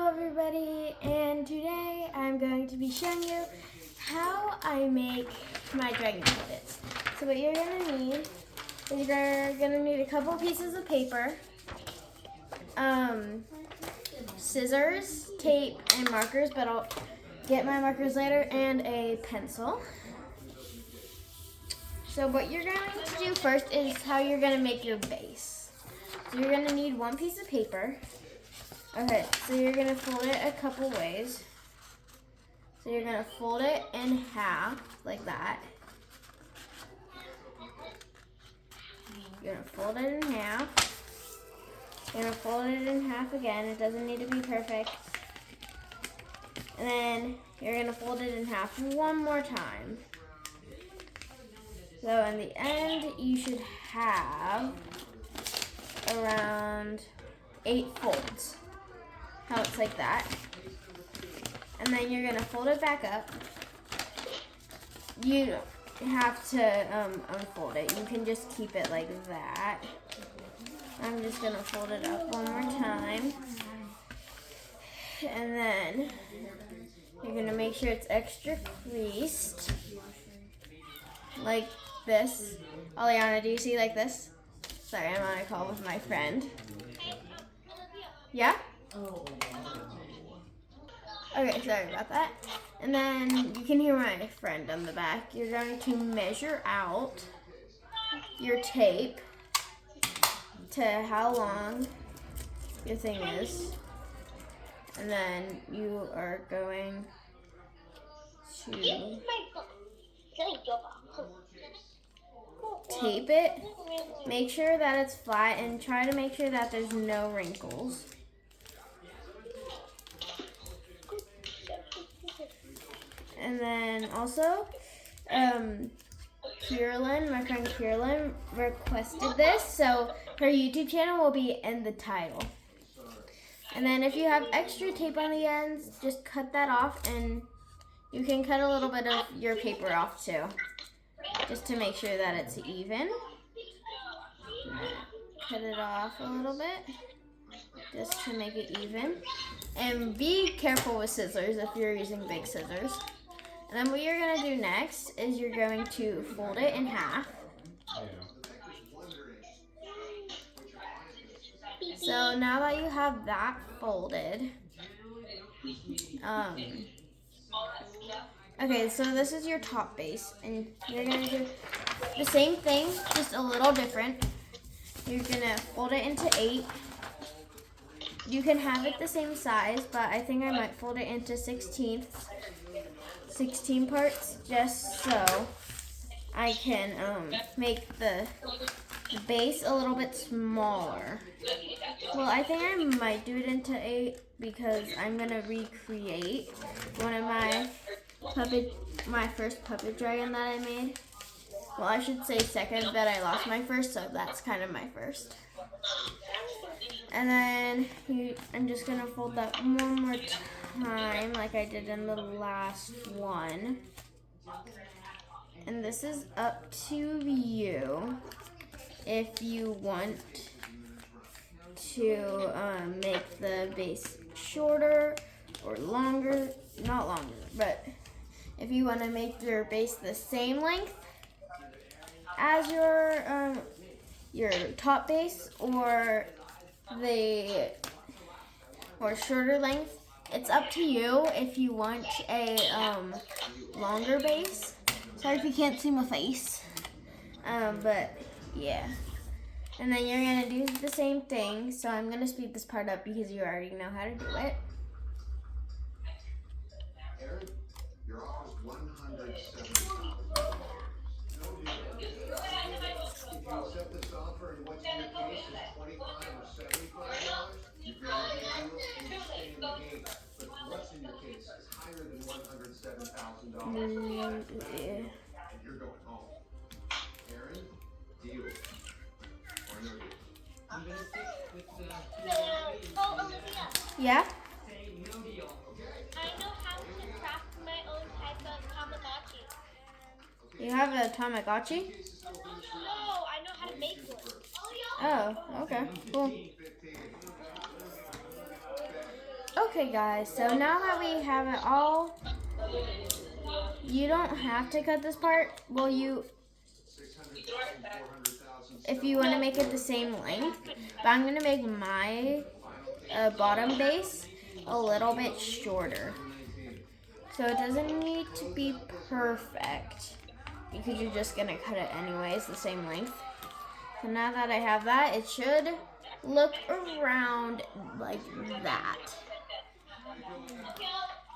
everybody, and today I'm going to be showing you how I make my dragon puppets. So what you're going to need is you're going to need a couple pieces of paper, scissors, tape, and markers, but I'll get my markers later, and a pencil. So what you're going to do first is how you're going to make your base. So you're going to need one piece of paper. Okay, so you're going to fold it a couple ways. So you're going to fold it in half, like that. You're going to fold it in half. You're going to fold it in half again. It doesn't need to be perfect. And then you're going to fold it in half one more time. So in the end, you should have around 8 folds. How it's like that. And then you're gonna fold it back up. You have to unfold it. You can just keep it like that. I'm just gonna fold it up one more time. And then you're gonna make sure it's extra creased. Like this. Aliana, do you see like this? Sorry, I'm on a call with my friend. Yeah? Okay, sorry about that. And then you can hear my friend on the back. You're going to measure out your tape to how long your thing is. And then you are going to tape it. Make sure that it's flat and try to make sure that there's no wrinkles. And then also, Kierlyn, my friend Kierlyn, requested this, so her YouTube channel will be in the title. And then if you have extra tape on the ends, just cut that off, and you can cut a little bit of your paper off too, just to make sure that it's even. Cut it off a little bit, just to make it even. And be careful with scissors if you're using big scissors. And then what you're going to do next is you're going to fold it in half. So now that you have that folded, okay, so this is your top base. And you're going to do the same thing, just a little different. You're going to fold it into 8. You can have it the same size, but I think I might fold it into 16 parts, just so I can make the base a little bit smaller. Well, I think I might do it into 8 because I'm gonna recreate one of my first puppet dragon that I made. Well, I should say second, but I lost my first, so that's kind of my first. And then I'm just gonna fold that one more time like I did in the last one. And this is up to you if you want to make the base shorter or longer. Not longer, but if you want to make your base the same length as your top base or shorter length. It's up to you if you want a longer base. Sorry if you can't see my face. But yeah. And then you're gonna do the same thing. So I'm gonna speed this part up because you already know how to do it. Aaron, your offer is $170,000. If you accept this offer and what's in your case is $25 or $75, you can have a deal and you stay in the game. But what's in your case is higher than $107,000. Yeah. And you're going home. Aaron, deal or no deal? I'm gonna stick with Olivia, Yeah? say no deal. I know how to craft my own type of Tamagotchi. You have a Tamagotchi? No, I know how to make one. Oh, okay, cool. Okay guys, so now that we have it all, you don't have to cut this part. Well, if you want to make it the same length, but I'm going to make my bottom base a little bit shorter. So it doesn't need to be perfect because you're just going to cut it anyways, the same length. So now that I have that, it should look around like that.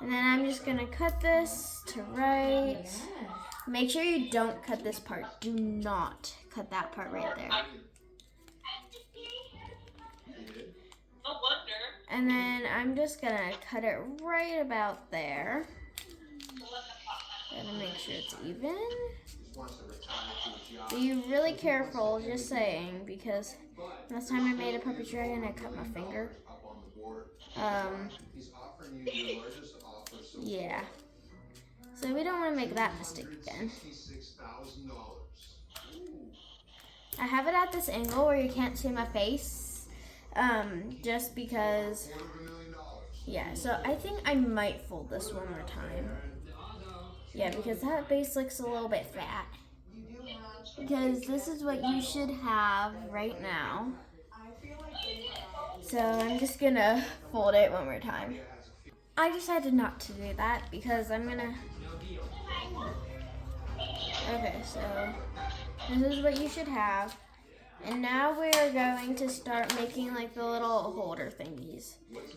And then I'm just gonna cut this to right. Make sure you don't cut this part. Do not cut that part right there. And then I'm just gonna cut it right about there. Gotta make sure it's even. Be really careful, just saying, because last time I made a puppet dragon, I cut my finger. Yeah. So we don't want to make that mistake again. I have it at this angle where you can't see my face, just because, yeah, so I think I might fold this one more time. Yeah, because that base looks a little bit fat. Because this is what you should have right now. So I'm just gonna fold it one more time. I decided not to do that because I'm gonna... Okay, so this is what you should have. And now we are going to start making like the little holder thingies.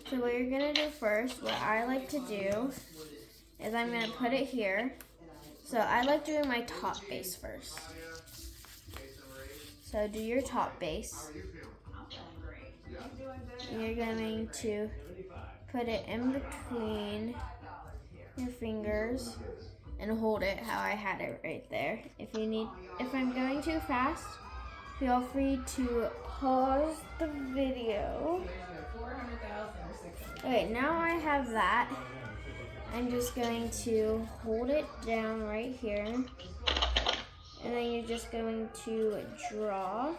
So what you're gonna do first, what I like to do, is I'm gonna put it here. So I like doing my top base first. So do your top base. And you're going to put it in between your fingers and hold it how I had it right there. If I'm going too fast, feel free to pause the video. Okay, now I have that. I'm just going to hold it down right here. And then you're just going to draw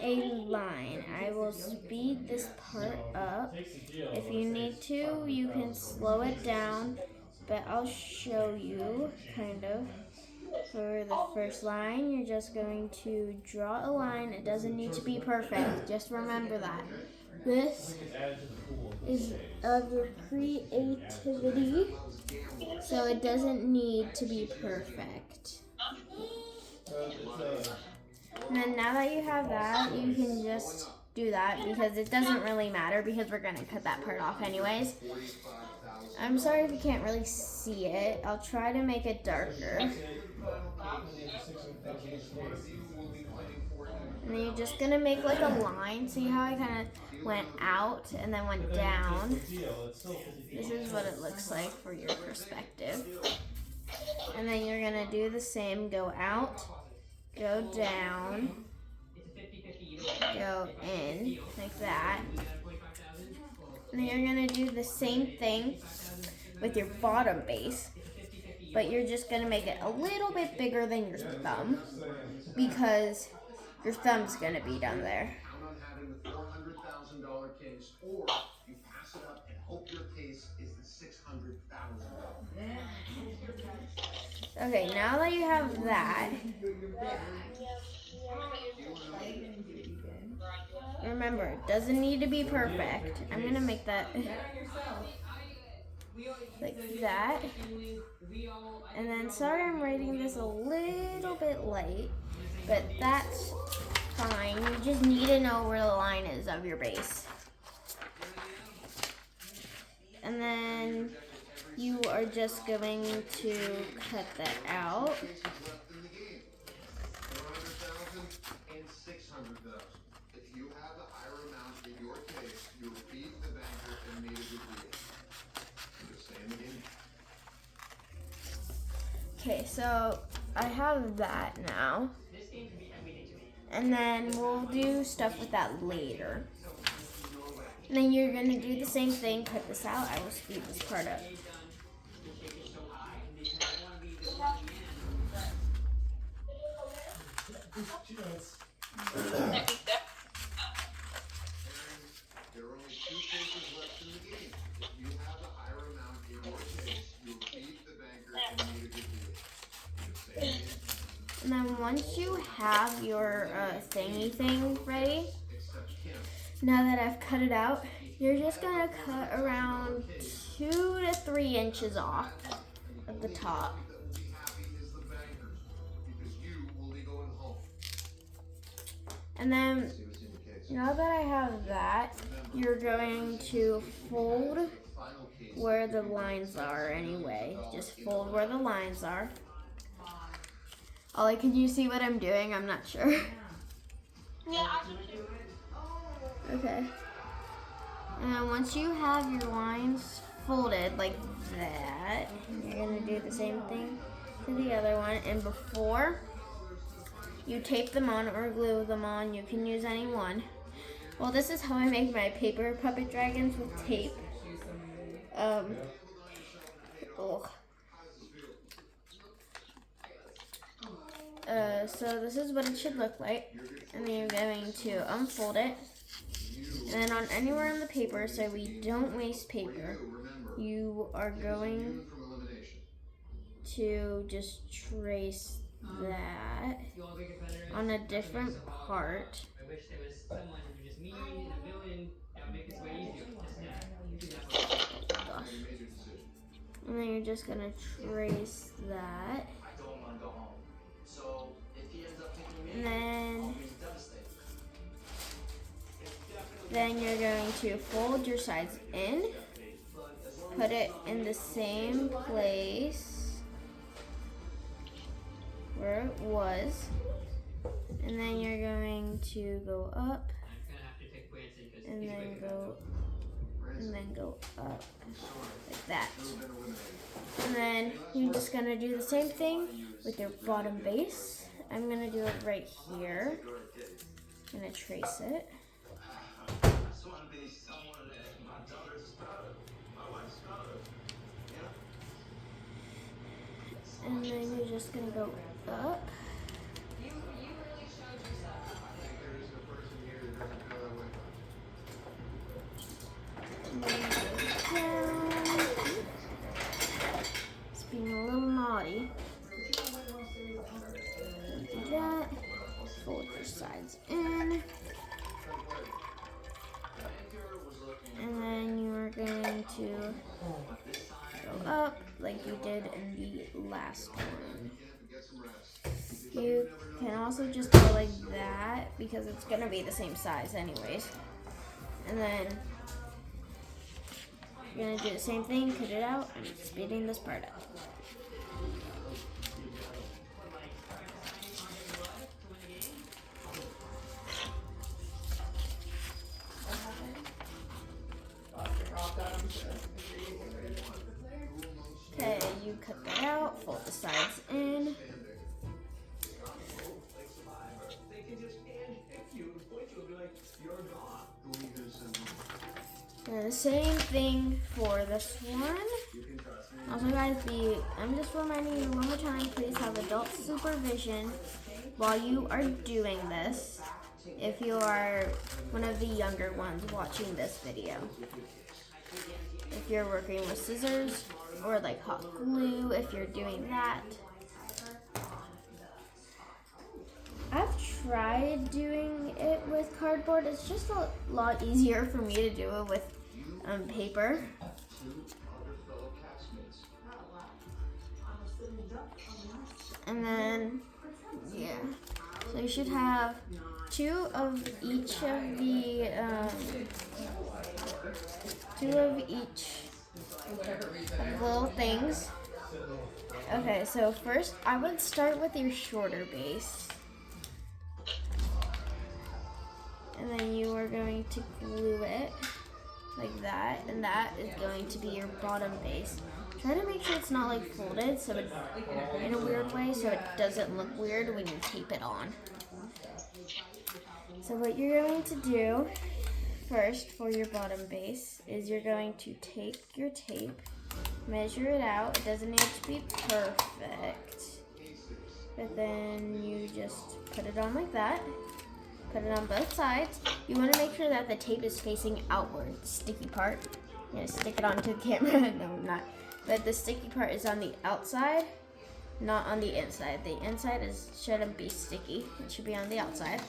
a line. I will speed this part up. If you need to, you can slow it down, but I'll show you kind of. For the first line, you're just going to draw a line. It doesn't need to be perfect. Just remember that. This is of your creativity, so it doesn't need to be perfect. And then now that you have that, you can just do that because it doesn't really matter because we're going to cut that part off anyways. I'm sorry if you can't really see it. I'll try to make it darker. And then you're just going to make like a line. See how I kind of went out and then went down? This is what it looks like for your perspective. And then you're going to do the same. Go out. Go down, go in, like that. And then you're gonna do the same thing with your bottom base, but you're just gonna make it a little bit bigger than your thumb because your thumb's gonna be down there. Okay, now that you have that, remember, it doesn't need to be perfect. I'm going to make that like that. And then, sorry I'm writing this a little bit light, but that's fine. You just need to know where the line is of your base. And then you are just going to cut that out. Okay, so I have that now. And then we'll do stuff with that later. And then you're going to do the same thing, cut this out. I will speed this part up. There are only 2 cases left in the And then once you have your thingy thing ready, now that I've cut it out, you're just gonna cut around 2 to 3 inches off of the top. And then, now that I have that, you're going to fold where the lines are anyway. Just fold where the lines are. Ollie, can you see what I'm doing? I'm not sure. Yeah, I can do. Okay. And then once you have your lines folded like that, you're gonna do the same thing to the other one. And before you tape them on or glue them on, you can use any one. Well, this is how I make my paper puppet dragons with tape. Oh. So this is what it should look like. And then you're going to unfold it. And then on anywhere on the paper, so we don't waste paper, you are going to just trace that on a different part. I wish there was someone who just me and a villain that would make this way easier. Just do that. And then you're just gonna trace that. I don't want to go home. So if he ends up picking me, And I'll be devastated. then you're going to fold your sides in, put it in the same place where it was, and then you're going to go up I'm gonna have to take Branson because and he's then waking go up. and then go up like that. And then you're just gonna do the same thing with your bottom base. I'm gonna do it right here. I'm gonna trace it. I just want to be someone that my daughter's proud of, my wife's proud of. You know? And then you're just gonna go up. And then go down. It's being a little naughty. Do that. Fold your sides in. And then you are going to go up like you did in the last one. You can also just go like that because it's going to be the same size anyways. And then you're going to do the same thing, cut it out. I'm speeding this part up. Okay, you cut that out, fold the sides in. And the same thing for this one. Also guys, I'm just reminding you one more time, please have adult supervision while you are doing this. If you are one of the younger ones watching this video. If you're working with scissors or like hot glue, if you're doing that. I've tried doing it with cardboard. It's just a lot easier for me to do it with paper. And then, yeah. So you should have 2 of each of the, 2 of each little things. Okay, so first I would start with your shorter base. And then you are going to glue it like that, and that is going to be your bottom base. Try to make sure it's not like folded, so it, in a weird way, so it doesn't look weird when you tape it on. So what you're going to do first for your bottom base is you're going to take your tape, measure it out. It doesn't need to be perfect, but then you just put it on like that. Put it on both sides. You want to make sure that the tape is facing outward. The sticky part. You're going to stick it onto the camera. No, I'm not. But the sticky part is on the outside. not on the inside. The inside shouldn't be sticky. It should be on the outside.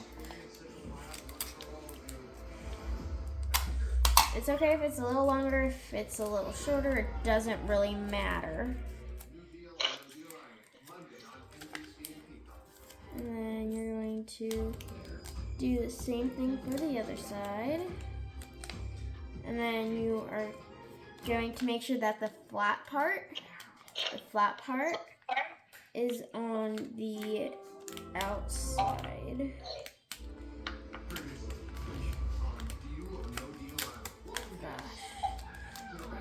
It's okay if it's a little longer, if it's a little shorter, it doesn't really matter. And then you're going to do the same thing for the other side. And then you are going to make sure that the flat part is on the outside.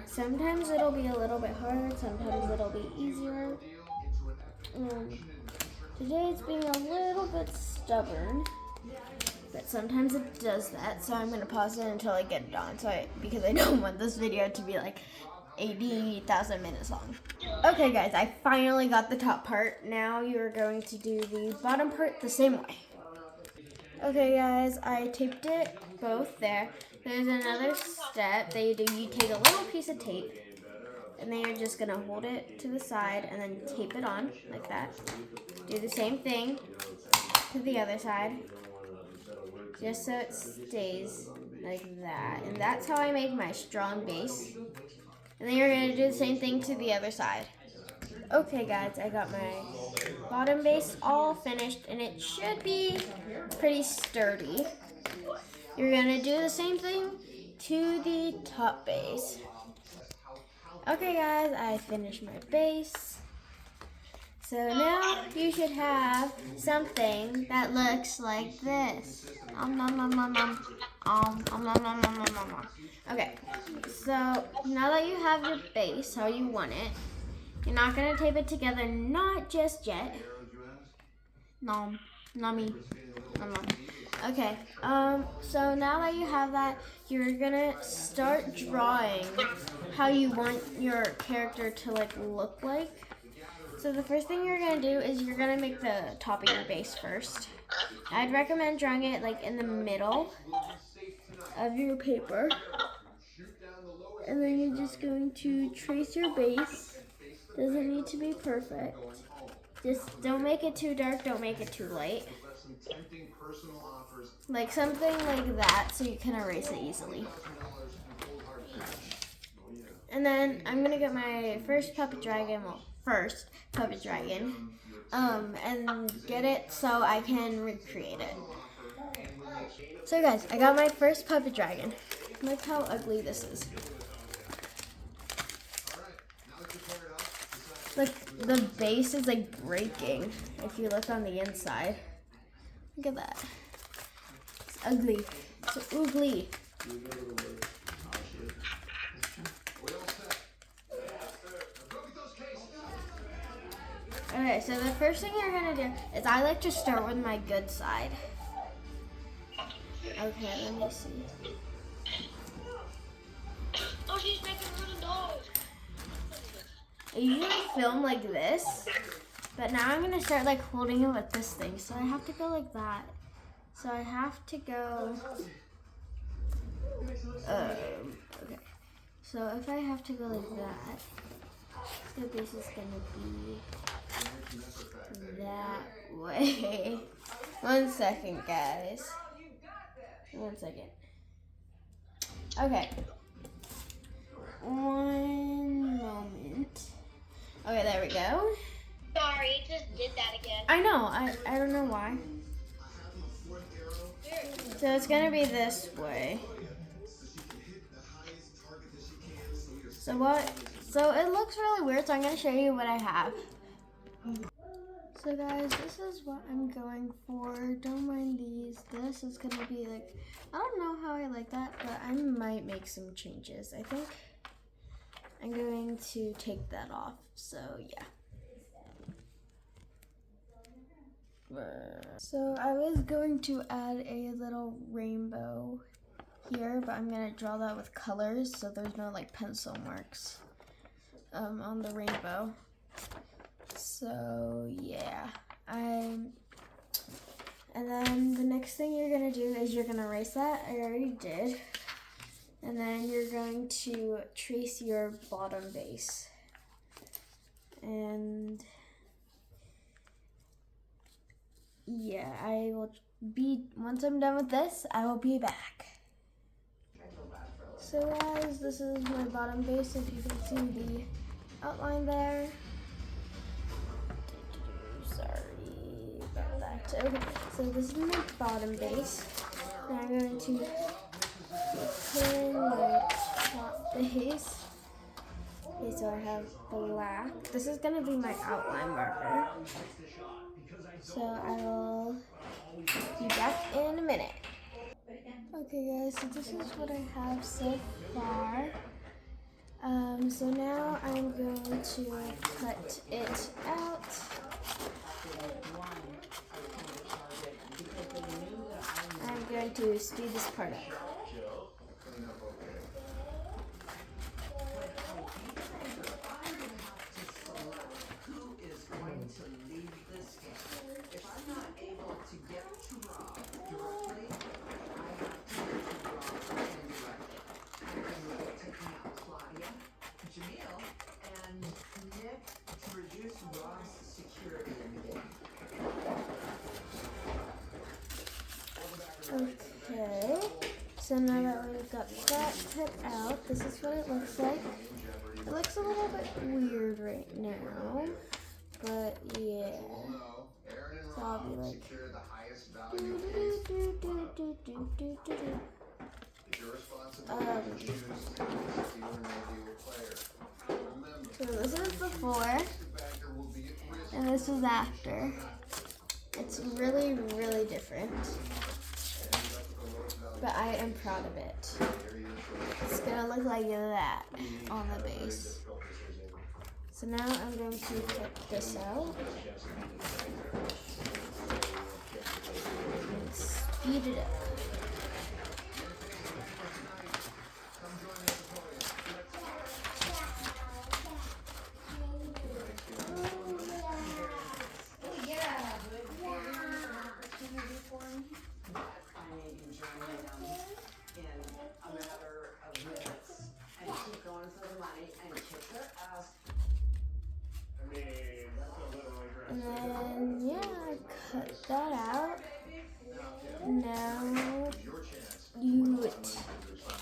Sometimes it'll be a little bit hard, sometimes it'll be easier. Today it's being a little bit stubborn, but sometimes it does that, so I'm gonna pause it until I get it on, because I don't want this video to be like 80,000 minutes long. Okay guys, I finally got the top part. Now you're going to do the bottom part the same way. Okay guys, I taped it both there. There's another step that you do. You take a little piece of tape, and then you're just gonna hold it to the side and then tape it on like that. Do the same thing to the other side, just so it stays like that. And that's how I make my strong base. And then you're gonna do the same thing to the other side. Okay guys, I got my bottom base all finished, and it should be pretty sturdy. You're gonna do the same thing to the top base. Okay guys, I finished my base. So now you should have something that looks like this. Okay, so now that you have your base how you want it, you're not gonna tape it together, not just yet. No, not me. Okay, so now that you have that, you're gonna start drawing how you want your character to look like. So the first thing you're gonna do is you're gonna make the top of your base first. I'd recommend drawing it in the middle of your paper. And then you're just going to trace your base. Doesn't need to be perfect. Just don't make it too dark, don't make it too light. Like something like that, so you can erase it easily. And then I'm gonna get my first puppet dragon, and get it so I can recreate it. So guys, I got my first puppet dragon. Look how ugly this is. Look, the base is breaking if you look on the inside. Look at that. It's ugly. It's ugly. Okay, so the first thing you're gonna do is I like to start with my good side. Okay, let me see. Oh, she's making little dogs. I usually film like this, but now I'm gonna start holding it with this thing. So I have to go like that. So I have to go. Okay. So if I have to go like that, the base is gonna be that way. 1 second, guys. 1 second. Okay. 1 moment. Okay, there we go. Sorry, it just did that again. I know. I don't know why. So it's gonna be this way. So it looks really weird, so I'm gonna show you what I have. So guys, this is what I'm going for. Don't mind these. This is gonna be I don't know how I like that, but I might make some changes. I think I'm going to take that off, so yeah. So I was going to add a little rainbow here, but I'm gonna draw that with colors so there's no pencil marks on the rainbow. So yeah, and then the next thing you're gonna do is you're gonna erase that. I already did. And then you're going to trace your bottom base. And yeah, I will be, once I'm done with this, I will be back. So guys, this is my bottom base, if you can see the outline there. Sorry about that. Okay, so this is my bottom base. Now I'm going to put in my top base. Okay, so I have black. This is gonna be my outline marker. So I will be back in a minute. Okay guys, so this is what I have so far. So now I'm going to cut it out. I'm going to speed this part up. Okay, so now that we've got that cut out, this is what it looks like. It looks a little bit weird right now, but yeah. So I'll be like, so this is before, and this is after. It's really, really different. But I am proud of it. It's gonna look like that on the base. So now I'm going to cut this out and speed it up. And then, yeah, I cut that out. Now,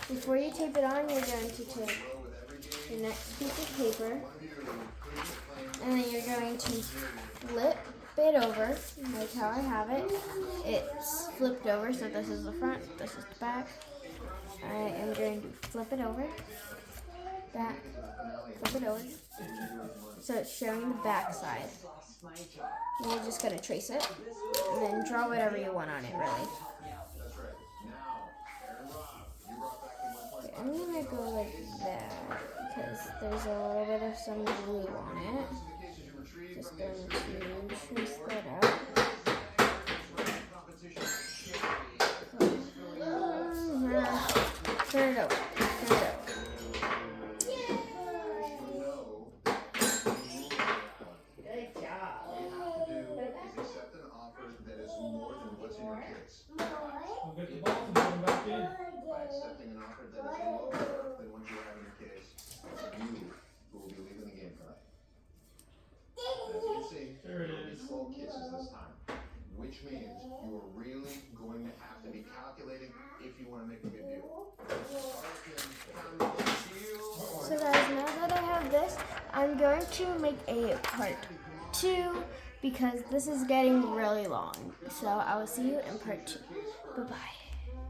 before you tape it on, you're going to take the next piece of paper, and then you're going to flip it over, like how I have it. It's flipped over, so this is the front, this is the back. I am going to flip it over, back, flip it over, so it's showing the back side. And you're just going to trace it, and then draw whatever you want on it, really. Okay, I'm going to go like that, because there's a little bit of some glue on it. Just going to trace that out. Turn it over. By accepting an offer that is lower than what you have in your case, you will be leaving the game tonight. As you can see, there will be 12 kisses this time, which means you are really going to have to be calculating if you want to make a good deal. So guys, now that I have this, I'm going to make a part 2 because this is getting really long. So I will see you in part 2. Bye-bye.